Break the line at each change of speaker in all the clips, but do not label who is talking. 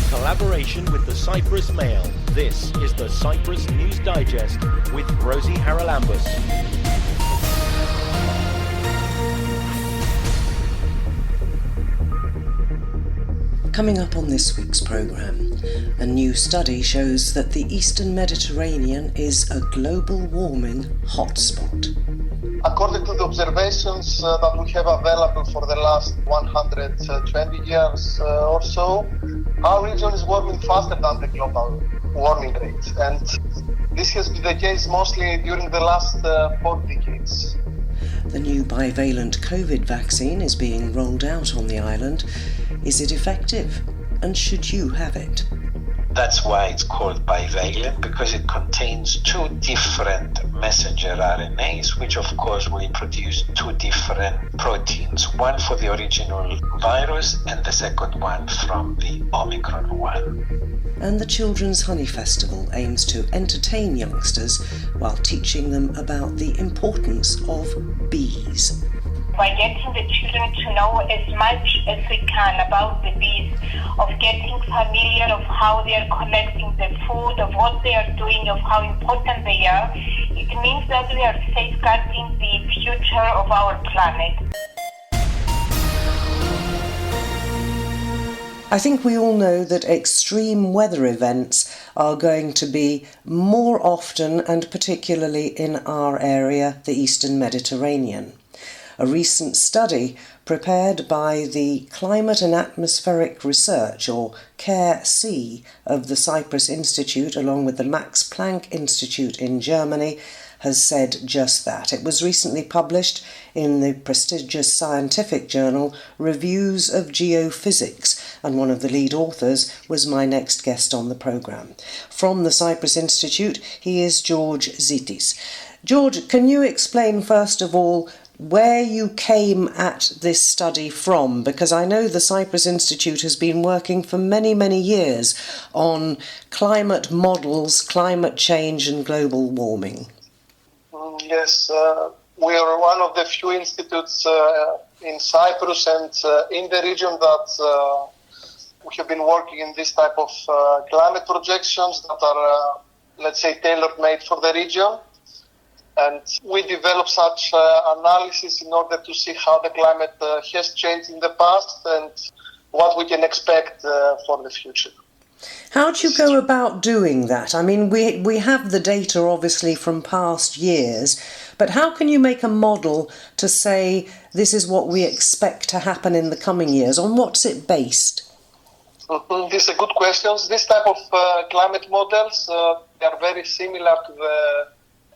collaboration with the Cyprus Mail, this is the Cyprus News Digest with Rosie Haralambous.
Coming up on this week's programme, a new study shows that the Eastern Mediterranean is a global warming hotspot.
According to the observations that we have available for the last 120 years or so, our region is warming faster than the global warming rate. And this has been the case mostly during the last 4 decades.
The new bivalent COVID vaccine is being rolled out on the island. Is it effective? And should you have it?
That's why it's called bivalent, because it contains 2 different messenger RNAs, which of course will produce 2 different proteins, one for the original virus and the second one from the Omicron one.
And the Children's Honey Festival aims to entertain youngsters while teaching them about the importance of bees.
By getting the children to know as much as we can about the bees, of getting familiar of how they are collecting the food, of what they are doing, of how important they are, it means that we are safeguarding the future of our planet.
I think we all know that extreme weather events are going to be more often, and particularly in our area, the Eastern Mediterranean. A recent study prepared by the Climate and Atmospheric Research, or CARE-C, of the Cyprus Institute, along with the Max Planck Institute in Germany, has said just that. It was recently published in the prestigious scientific journal Reviews of Geophysics, and one of the lead authors was my next guest on the programme. From the Cyprus Institute, he is George Zitis. George, can you explain first of all where you came at this study from? Because I know the Cyprus Institute has been working for many, many years on climate models, climate change and global warming.
Yes, we are one of the few institutes in Cyprus and in the region that we have been working in this type of climate projections that are, let's say, tailor-made for the region. And we develop such analysis in order to see how the climate has changed in the past and what we can expect for the future.
How do you go about doing that? I mean, we have the data obviously from past years, but how can you make a model to say this is what we expect to happen in the coming years? On what's it based?
These are good questions. This type of climate models, they are very similar to the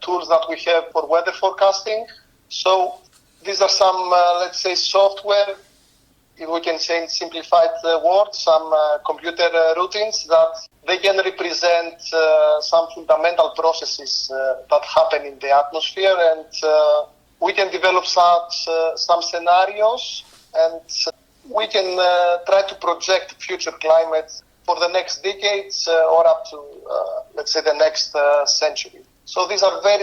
tools that we have for weather forecasting. So these are some, let's say, software, if we can say in simplified words, some computer routines that they can represent some fundamental processes that happen in the atmosphere, and we can develop some scenarios, and we can try to project future climate for the next decades or up to, let's say, the next century. So these are very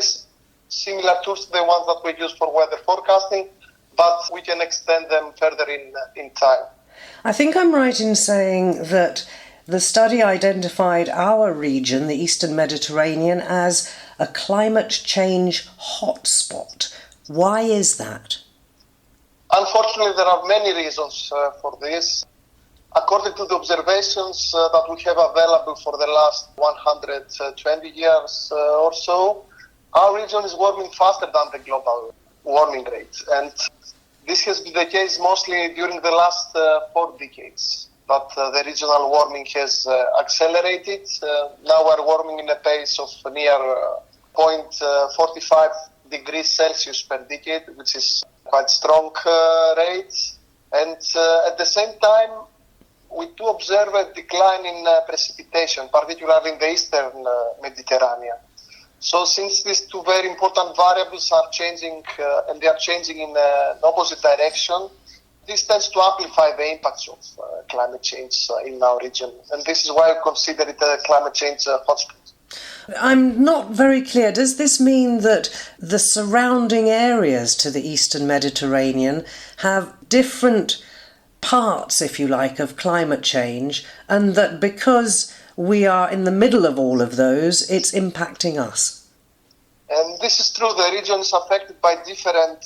similar tools to the ones that we use for weather forecasting, but we can extend them further in time.
I think I'm right in saying that the study identified our region, the Eastern Mediterranean, as a climate change hotspot. Why is that?
Unfortunately, there are many reasons for this. According to the observations that we have available for the last 120 years or so, our region is warming faster than the global warming rate. And this has been the case mostly during the last 4 decades, that the regional warming has accelerated. Now we're warming in a pace of near 0.45 degrees Celsius per decade, which is quite strong rate. And at the same time, we do observe a decline in precipitation, particularly in the Eastern Mediterranean. So since these 2 very important variables are changing, and they are changing in an opposite direction, this tends to amplify the impacts of climate change in our region. And this is why I consider it a climate change hotspot.
I'm not very clear. Does this mean that the surrounding areas to the Eastern Mediterranean have different parts, if you like, of climate change, and that because we are in the middle of all of those, it's impacting us.
And this is true. The region is affected by different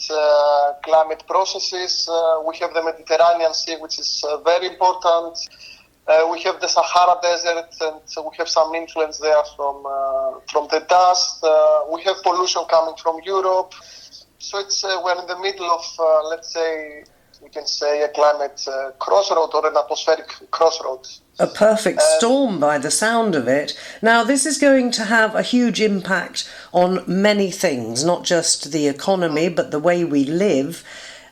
climate processes. We have the Mediterranean Sea, which is very important. We have the Sahara Desert, and we have some influence there from the dust. We have pollution coming from Europe. So we're in the middle of, let's say, we can say a climate crossroad or an atmospheric crossroad.
A perfect storm by the sound of it. Now, this is going to have a huge impact on many things, not just the economy, but the way we live.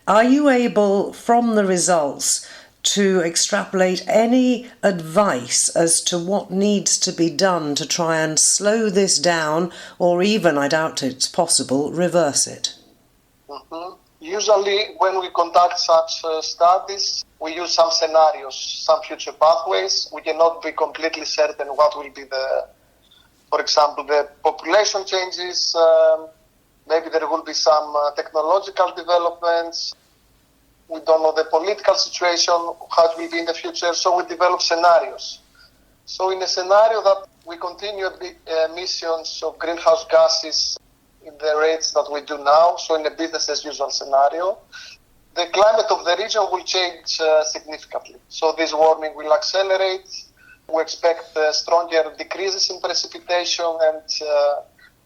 Are you able, from the results, to extrapolate any advice as to what needs to be done to try and slow this down, or even, I doubt it's possible, reverse it?
Mm-hmm. Usually, when we conduct such studies, we use some scenarios, some future pathways. We cannot be completely certain what will be for example, the population changes. Maybe there will be some technological developments. We don't know the political situation, how it will be in the future. So we develop scenarios. So in a scenario that we continue emissions of greenhouse gases in the rates that we do now, so in a business as usual scenario, the climate of the region will change significantly. So this warming will accelerate. We expect stronger decreases in precipitation and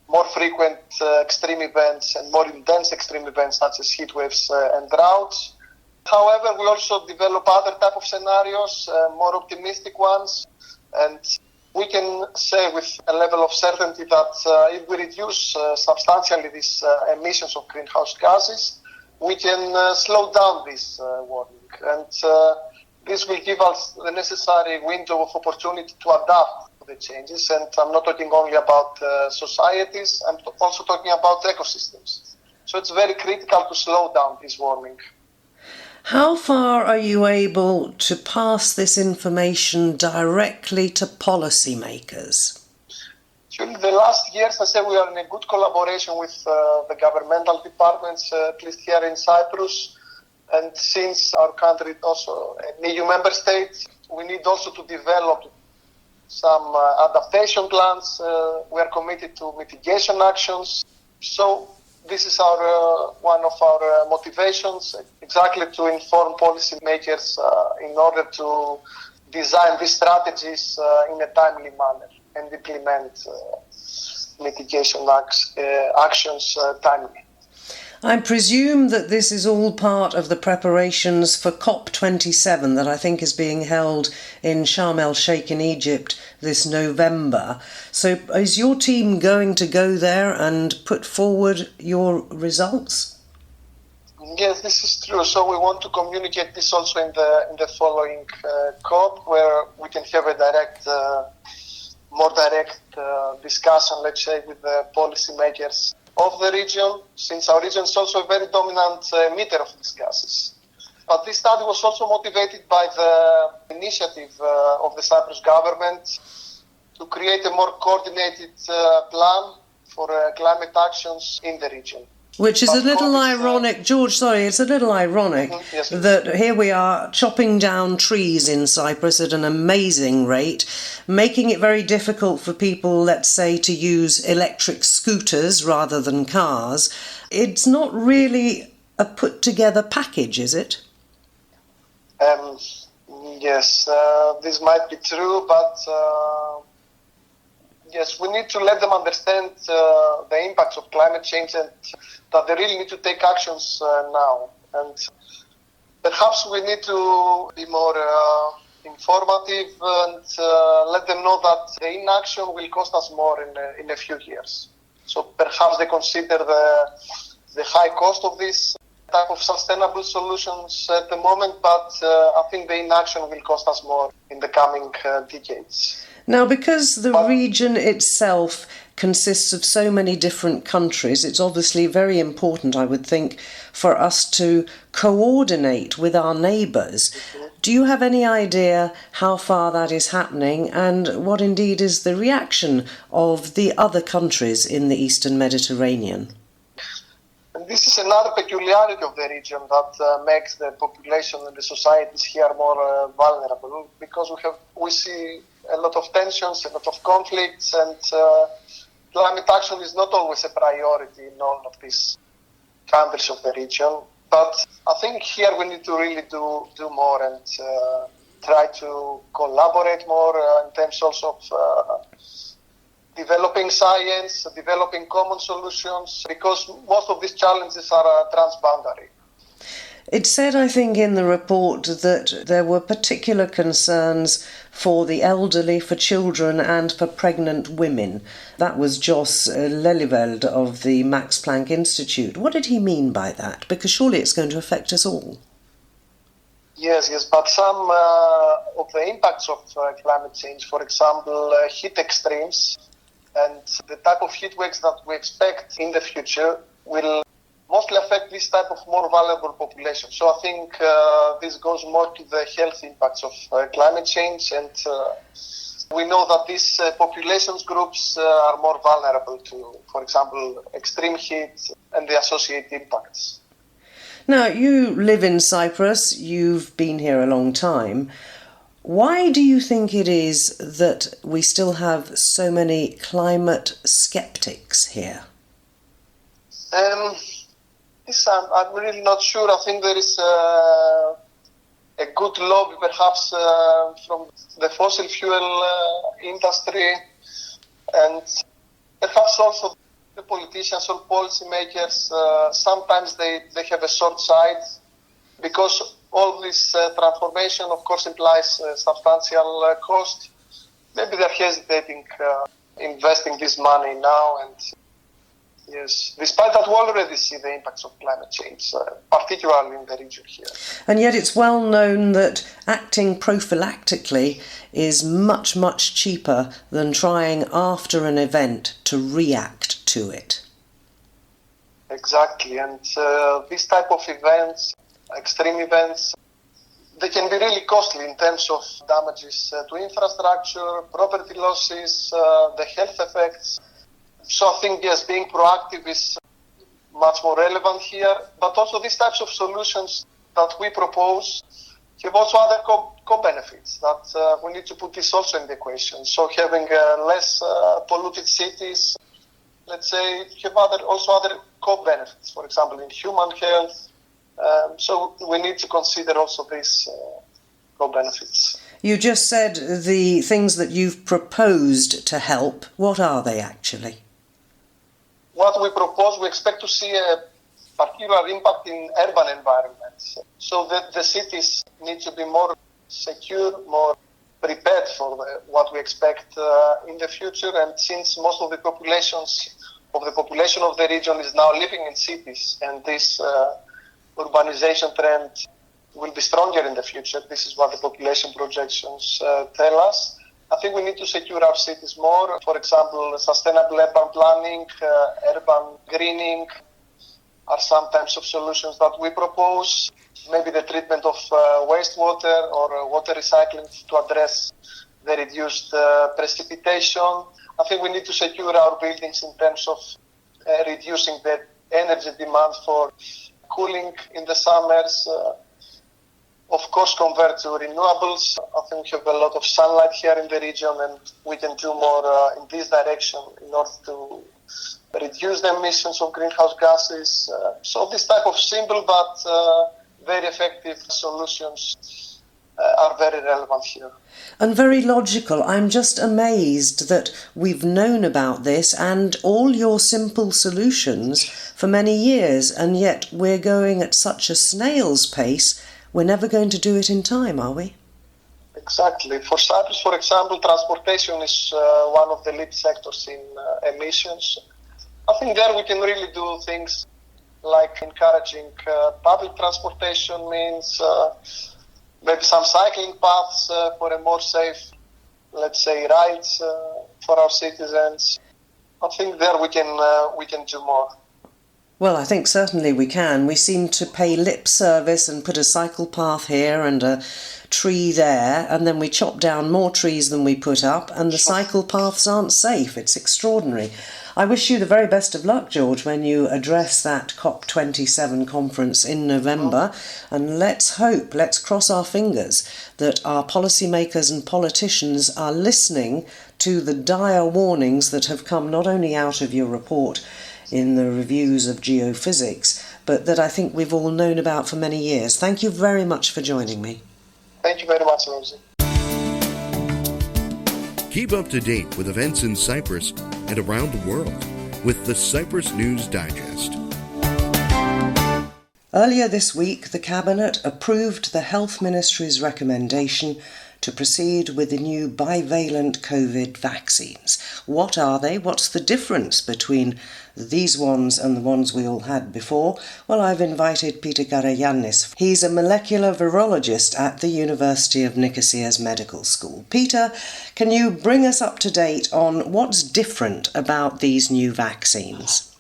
more frequent extreme events and more intense extreme events such as heat waves and droughts. However, we also develop other type of scenarios, more optimistic ones, and we can say with a level of certainty that if we reduce substantially these emissions of greenhouse gases, we can slow down this warming. And this will give us the necessary window of opportunity to adapt to the changes. And I'm not talking only about societies, I'm also talking about ecosystems. So it's very critical to slow down this warming.
How far are you able to pass this information directly to policymakers?
During the last years, I say we are in a good collaboration with the governmental departments, at least here in Cyprus. And since our country is also an EU member state, we need also to develop some adaptation plans. We are committed to mitigation actions. So this is one of our motivations, exactly to inform policymakers in order to design these strategies in a timely manner and implement mitigation actions timely.
I presume that this is all part of the preparations for COP27 that I think is being held in Sharm el-Sheikh in Egypt this November. So is your team going to go there and put forward your results?
Yes, this is true. So we want to communicate this also in the following COP, where we can have a more direct discussion, let's say, with the policymakers of the region, since our region is also a very dominant emitter of these gases. But this study was also motivated by the initiative of the Cyprus government to create a more coordinated plan for climate actions in the region.
Which is a little ironic, George, it's a little ironic that here we are chopping down trees in Cyprus at an amazing rate, making it very difficult for people, let's say, to use electric scooters rather than cars. It's not really a put-together package, is it?
Yes, this might be true, but yes, we need to let them understand the impacts of climate change and that they really need to take actions now. And perhaps we need to be more informative and let them know that the inaction will cost us more in a few years. So perhaps they consider the high cost of this type of sustainable solutions at the moment, but I think the inaction will cost us more in the coming decades.
Now, because the region itself consists of so many different countries, it's obviously very important, I would think, for us to coordinate with our neighbours. Do you have any idea how far that is happening and what indeed is the reaction of the other countries in the Eastern Mediterranean?
And this is another peculiarity of the region that makes the population and the societies here more vulnerable, because we see a lot of tensions, a lot of conflicts, and climate action is not always a priority in all of these countries of the region. But I think here we need to really do more and try to collaborate more in terms also of developing science, developing common solutions, because most of these challenges are transboundary.
It said, I think, in the report that there were particular concerns for the elderly, for children and for pregnant women. That was Jos Lelyveld of the Max Planck Institute. What did he mean by that? Because surely it's going to affect us all.
Yes, but some of the impacts of climate change, for example, heat extremes, and the type of heat waves that we expect in the future will mostly affect this type of more vulnerable population. So I think this goes more to the health impacts of climate change, and we know that these population groups are more vulnerable to, for example, extreme heat and the associated impacts.
Now, you live in Cyprus, you've been here a long time. Why do you think it is that we still have so many climate skeptics here?
I'm really not sure. I think there is a good lobby perhaps from the fossil fuel industry, and perhaps also the politicians or policymakers. Sometimes they have a short sight, because all this transformation, of course, implies substantial cost. Maybe they're hesitating investing this money now. And yes, despite that, we already see the impacts of climate change, particularly in the region here.
And yet it's well known that acting prophylactically is much, much cheaper than trying after an event to react to it.
Exactly, and this type of events, extreme events, they can be really costly in terms of damages to infrastructure, property losses, the health effects. So I think, yes, being proactive is much more relevant here, but also these types of solutions that we propose have also other co-benefits that we need to put this also in the equation. So having less polluted cities, let's say, have also other co-benefits, for example, in human health. So we need to consider also these co-benefits.
You just said the things that you've proposed to help. What are they actually?
What we propose, we expect to see a particular impact in urban environments. So that the cities need to be more secure, more prepared for what we expect in the future. And since most of the population of the region is now living in cities, and this urbanization trend will be stronger in the future, this is what the population projections tell us. I think we need to secure our cities more. For example, sustainable urban planning, urban greening are some types of solutions that we propose. Maybe the treatment of wastewater or water recycling to address the reduced precipitation. I think we need to secure our buildings in terms of reducing the energy demand for cooling in the summers. Of course, convert to renewables. I think we have a lot of sunlight here in the region, and we can do more in this direction in order to reduce the emissions of greenhouse gases. So this type of simple but very effective solutions are very relevant here.
And very logical. I'm just amazed that we've known about this and all your simple solutions for many years, and yet we're going at such a snail's pace. We're never going to do it in time, are we?
Exactly. For Cyprus, for example, transportation is one of the lead sectors in emissions. I think there we can really do things like encouraging public transportation means, maybe some cycling paths for a more safe, let's say, rides for our citizens. I think there we can do more.
Well, I think certainly we can. We seem to pay lip service and put a cycle path here and a tree there, and then we chop down more trees than we put up, and the cycle paths aren't safe. It's extraordinary. I wish you the very best of luck, George, when you address that COP27 conference in November. And let's hope, let's cross our fingers that our policymakers and politicians are listening to the dire warnings that have come not only out of your report in the reviews of geophysics, but that I think we've all known about for many years. Thank you very much for joining me.
Thank you very much, Rosie.
Keep up to date with events in Cyprus and around the world with the Cyprus News Digest.
Earlier this week, the Cabinet approved the Health Ministry's recommendation to proceed with the new bivalent COVID vaccines. What are they? What's the difference between these ones and the ones we all had before? Well, I've invited Peter Karayannis. He's a molecular virologist at the University of Nicosia's Medical School. Peter, can you bring us up to date on what's different about these new vaccines?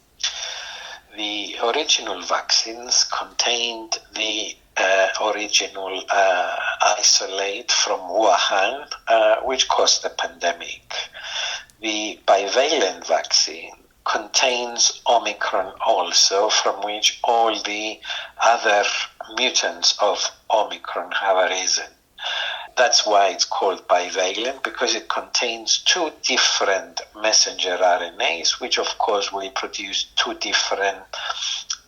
The original vaccines contained the original isolate from Wuhan, which caused the pandemic. The bivalent vaccine contains Omicron also, from which all the other mutants of Omicron have arisen. That's why it's called bivalent, because it contains two different messenger RNAs, which of course will produce two different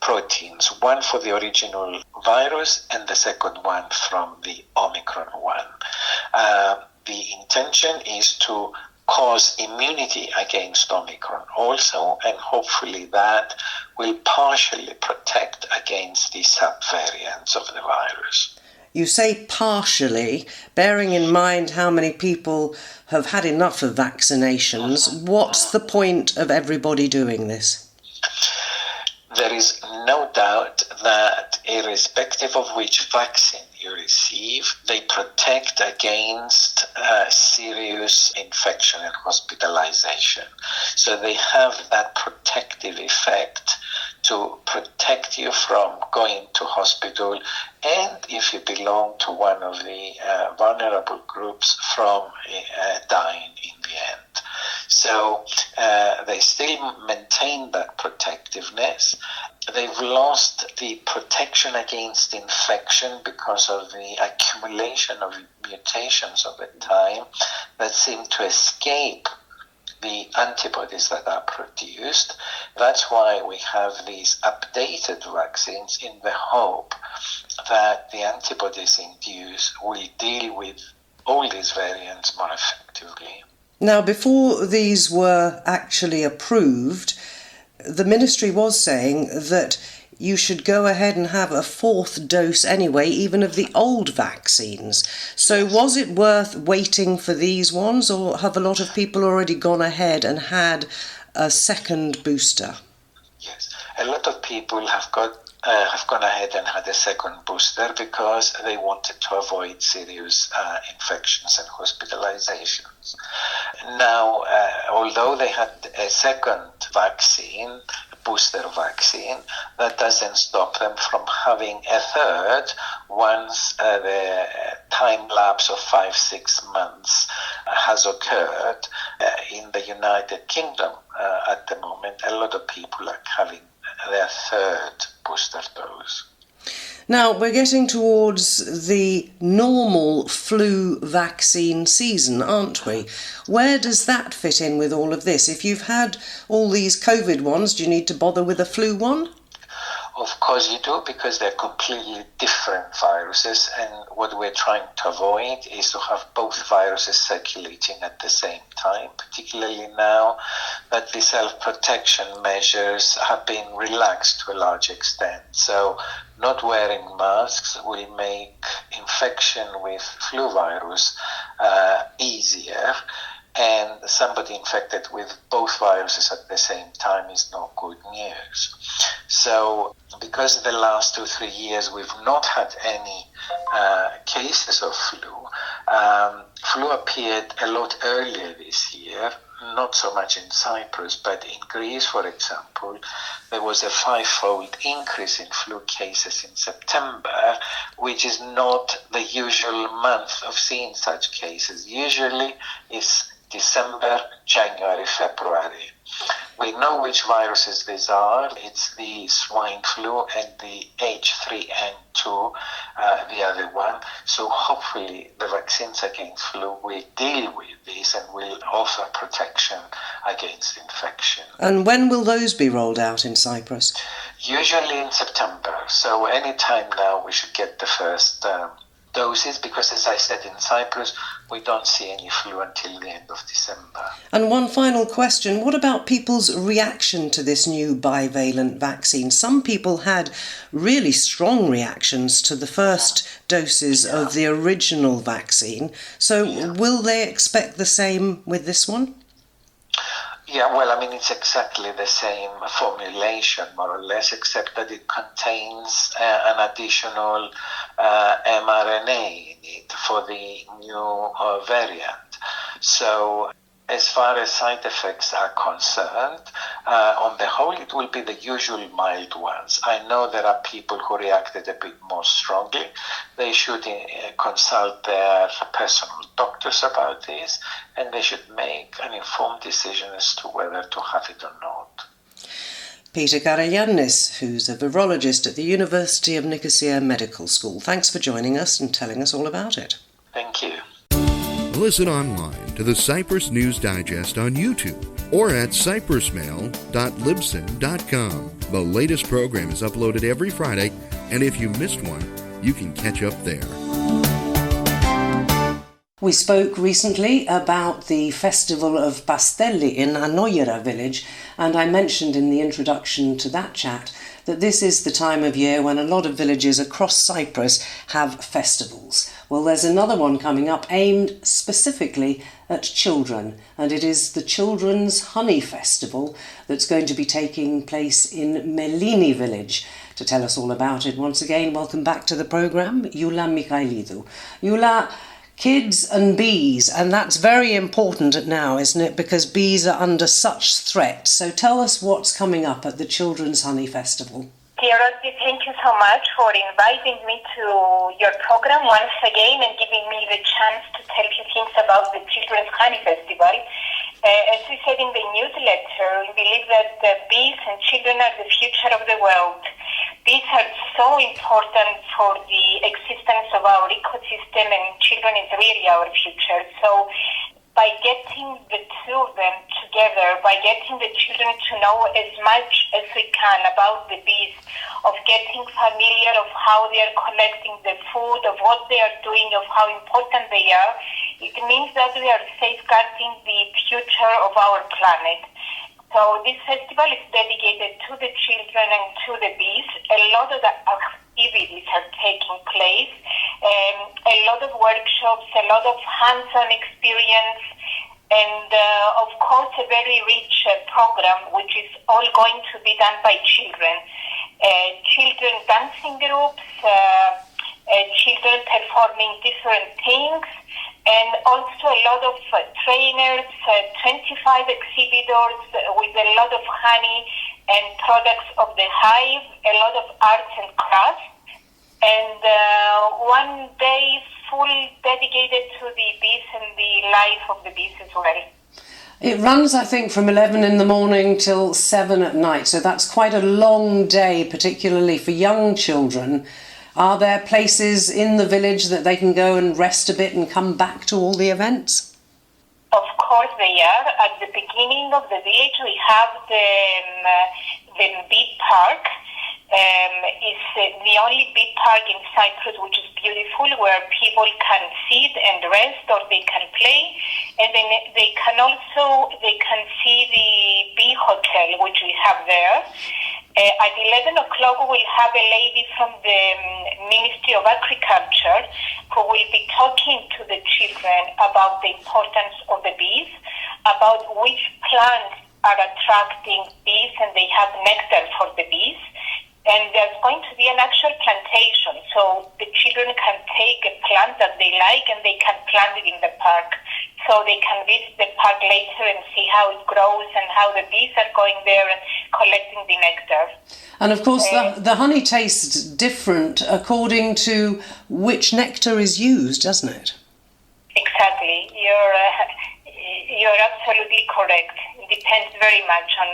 proteins, one for the original virus and the second one from the Omicron one. The intention is to cause immunity against Omicron also, and hopefully that will partially protect against the subvariants of the virus.
You say partially, bearing in mind how many people have had enough of vaccinations. What's the point of everybody doing this?
There is no doubt that irrespective of which vaccine you receive, they protect against serious infection and hospitalization. So they have that protective effect to protect you from going to hospital, and if you belong to one of the vulnerable groups, from dying in the end. So they still maintain that protectiveness. They've lost the protection against infection because of the accumulation of mutations over time that seem to escape the antibodies that are produced. That's why we have these updated vaccines, in the hope that the antibodies induced will deal with all these variants more effectively.
Now, before these were actually approved, the ministry was saying that you should go ahead and have a fourth dose anyway, even of the old vaccines. So was it worth waiting for these ones, or have a lot of people already gone ahead and had a second booster?
Yes, a lot of people have gone ahead and had a second booster because they wanted to avoid serious infections and hospitalizations. Now, although they had a second vaccine, booster vaccine, that doesn't stop them from having a third once the time lapse of 5-6 months has occurred. In the United Kingdom at the moment, a lot of people are having their third booster dose.
Now, we're getting towards the normal flu vaccine season, aren't we? Where does that fit in with all of this? If you've had all these COVID ones, do you need to bother with a flu one?
Of course you do, because they're completely different viruses, and what we're trying to avoid is to have both viruses circulating at the same time, particularly now that the self-protection measures have been relaxed to a large extent. So not wearing masks will make infection with flu virus easier, and somebody infected with both viruses at the same time is not good news. So because the last 2-3 years we've not had any cases of flu, flu appeared a lot earlier this year, not so much in Cyprus, but in Greece, for example, there was a 5-fold increase in flu cases in September, which is not the usual month of seeing such cases. Usually it's December, January, February. We know which viruses these are. It's the swine flu and the H3N2, the other one. So hopefully the vaccines against flu will deal with this and will offer protection against infection.
And when will those be rolled out in Cyprus?
Usually in September. So any time now we should get the first doses, because as I said, in Cyprus we don't see any flu until the end of December.
And one final question, what about people's reaction to this new bivalent vaccine? Some people had really strong reactions to the first doses of the original vaccine, so will they expect the same with this one?
Yeah, well, I mean, it's exactly the same formulation, more or less, except that it contains an additional mRNA in it for the new variant. So, as far as side effects are concerned, on the whole, it will be the usual mild ones. I know there are people who reacted a bit more strongly. They should consult their personal doctors about this, and they should make an informed decision as to whether to have it or not.
Peter Karayannis, who's a virologist at the University of Nicosia Medical School. Thanks for joining us and telling us all about it.
Thank you.
Listen online to the Cyprus News Digest on YouTube or at cyprusmail.libsyn.com. The latest program is uploaded every Friday, and if you missed one, you can catch up there.
We spoke recently about the festival of Pastelli in Anoira village, and I mentioned in the introduction to that chat that this is the time of year when a lot of villages across Cyprus have festivals. Well, there's another one coming up aimed specifically at children, and it is the Children's Honey Festival that's going to be taking place in Melini village. To tell us all about it, once again, welcome back to the programme, Iula Michailidou. Iula, kids and bees, and that's very important now, isn't it? Because bees are under such threat. So tell us what's coming up at the Children's Honey Festival.
Dear Rosie, thank you so much for inviting me to your program once again and giving me the chance to tell you things about the Children's Honey Festival. As we said in the newsletter, we believe that bees and children are the future of the world. Bees are so important for the existence of our ecosystem, and children is really our future. So by getting the two of them together, by getting the children to know as much as we can about the bees, of getting familiar of how they are collecting the food, of what they are doing, of how important they are, it means that we are safeguarding the future of our planet. So this festival is dedicated to the children and to the bees. A lot of the activities are taking place, a lot of workshops, a lot of hands-on experience, and of course a very rich program which is all going to be done by children. Children dancing groups, children performing different things, and also a lot of trainers, 25 exhibitors with a lot of honey and products of the hive, a lot of arts and crafts, and one day full dedicated to the bees and the life of the bees as well.
It runs, I think, from 11 in the morning till 7 at night, so that's quite a long day, particularly for young children. Are there places in the village that they can go and rest a bit and come back to all the events?
Of course they are. At the beginning of the village we have the bee park. It's the only bee park in Cyprus which is beautiful, where people can sit and rest or they can play, and then they can see the bee hotel which we have there. At 11 o'clock we'll have a lady from the Ministry of Agriculture who will be talking to the children about the importance of the bees, about which plants are attracting bees and they have nectar for the bees. And there's going to be an actual plantation, so the children can take a plant that they like and they can plant it in the park. So they can visit the park later and see how it grows and how the bees are going there and collecting the nectar.
And of course the honey tastes different according to which nectar is used, doesn't it?
Exactly. you're absolutely correct. It depends very much on.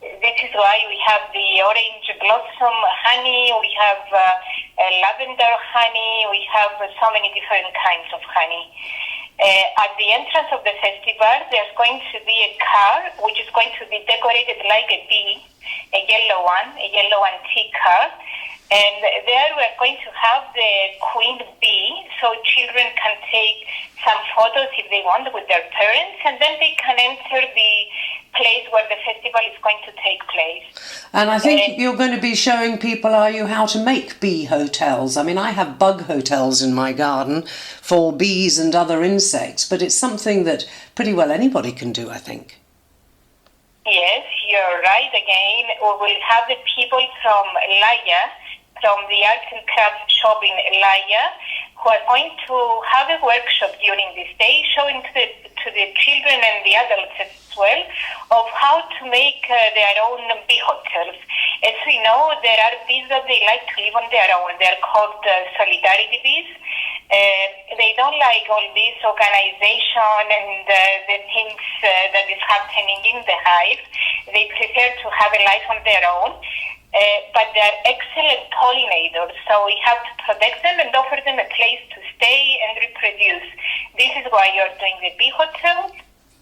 This is why we have the orange blossom honey, we have lavender honey, we have so many different kinds of honey. At the entrance of the festival, there's going to be a car which is going to be decorated like a bee, a yellow antique car. And there we're going to have the queen bee, so children can take some photos if they want with their parents, and then they can enter the place where the festival is going to take place.
And I think you're going to be showing people, are you, how to make bee hotels? I mean, I have bug hotels in my garden for bees and other insects, but it's something that pretty well anybody can do, I think.
Yes, you're right again. We will have the people from Laia, from the arts and crafts shop in Laia, who are going to have a workshop during this day, showing to the children and the adults as well of how to make their own bee hotels. As we know, there are bees that they like to live on their own. They're called solidarity bees. They don't like all this organization and the things that is happening in the hive. They prefer to have a life on their own. But they're excellent pollinators, so we have to protect them and offer them a place to stay and reproduce. This is why you're doing the bee hotel,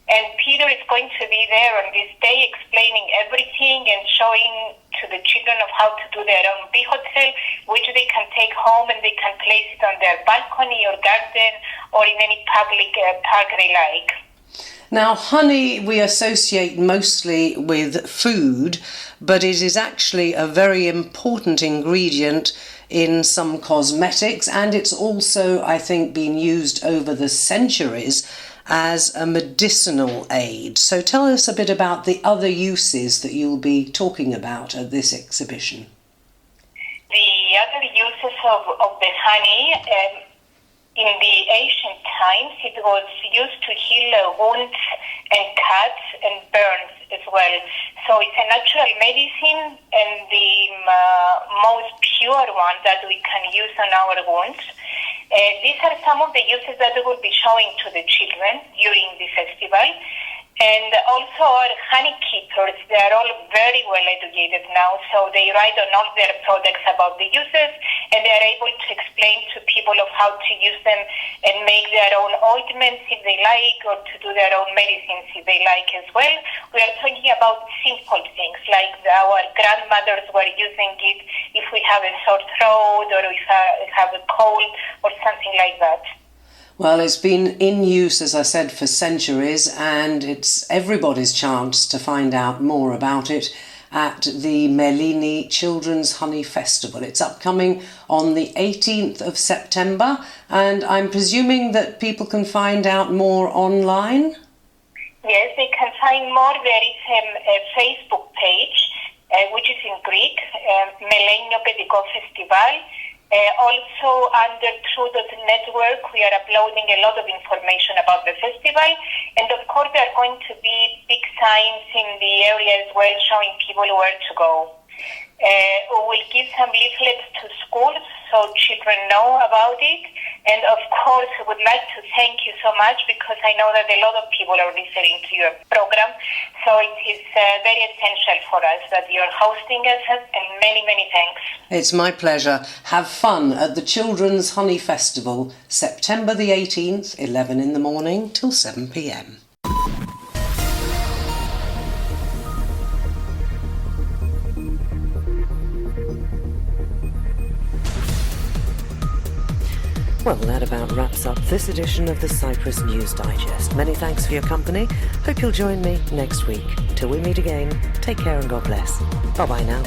and Peter is going to be there on this day explaining everything and showing to the children of how to do their own bee hotel, which they can take home and they can place it on their balcony or garden or in any public park they like.
Now, honey we associate mostly with food, but it is actually a very important ingredient in some cosmetics, and it's also, I think, been used over the centuries as a medicinal aid. So tell us a bit about the other uses that you'll be talking about at this exhibition.
The other uses of the honey, in the ancient times, it was used to heal wounds and cuts and burns as well. So it's a natural medicine and the most pure one that we can use on our wounds. These are some of the uses that we will be showing to the children during the festival. And also our honey keepers, they are all very well educated now, so they write on all their products about the uses, and they are able to explain to people of how to use them and make their own ointments if they like, or to do their own medicines if they like as well. We are talking about simple things, like our grandmothers were using it if we have a sore throat or if we have a cold or something like that.
Well, it's been in use, as I said, for centuries, and it's everybody's chance to find out more about it at the Melini Children's Honey Festival. It's upcoming on the 18th of September, and I'm presuming that people can find out more online?
Yes, they can find more. There is a Facebook page, which is in Greek, Melenio Pediko Festival. Also under True.network, we are uploading a lot of information about the festival, and of course there are going to be big signs in the area as well showing people where to go. We will give some leaflets to schools so children know about it, and of course we would like to thank you so much because I know that a lot of people are listening to your program, so it is very essential for us that you're hosting us, and many, many thanks.
It's my pleasure. Have fun at the Children's Honey Festival, September the 18th, 11 in the morning till 7 p.m. Well, that about wraps up this edition of the Cyprus News Digest. Many thanks for your company. Hope you'll join me next week. Till we meet again, take care and God bless. Bye-bye now.